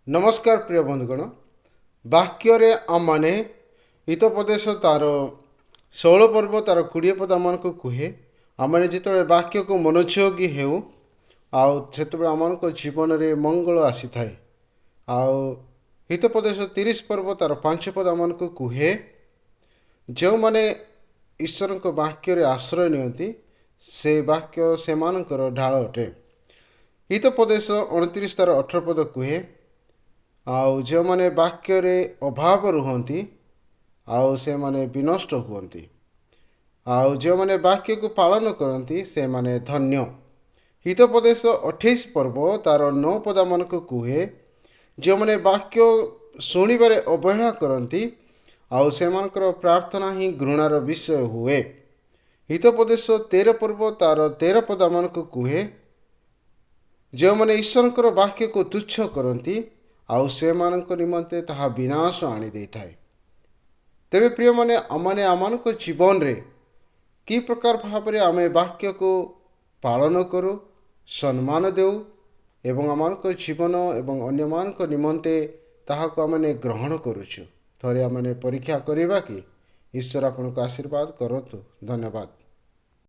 नमस्कार प्रिय बंधुगण वाक्य आम मैंने हितोपदेश तार 16 पर्व तार 20 पद आम को कहे आम जो वाक्य को मनोयोगी हो आम जीवन में मंगल आसी थाए आउ हितोपदेश 30 पर्व तार 5 पद आम को कहे जो मैंने ईश्वर को वाक्य आश्रय नियंती से वाक्य से ढाल अटे। हितोपदेश 29 तार 18 पद कहे आउ जो मैंने वाक्य अभाव रुहति आउ से माने विनष्ट हुअन्ति आउ जो मैंने वाक्य को पालन करती से माने धन्य। हितोपदेश 28 पर्व तार 9 पद मान को कहे जो मैंने वाक्य शुणवे अवहेला करती आउ से प्रार्थना ही घृणार विषय हुए। हितोपदेश 13 पर्व तार 13 पद मान को कहे जो मैंने ईश्वर वाक्य को तुच्छ करती आउ से निमंते ताहा विनाश आनी दे थाए। तेबे प्रिय माने आम जीवन रे कि प्रकार भाव में आम वाक्य को पालन करूँ सम्मान देऊ एवं आम जीवन एवं अन्य मान निमंते ताहाको आमने ग्रहण करुछु। थरे आमने परीक्षा करिबा कि ईश्वर आपनको आशीर्वाद करतु। धन्यवाद।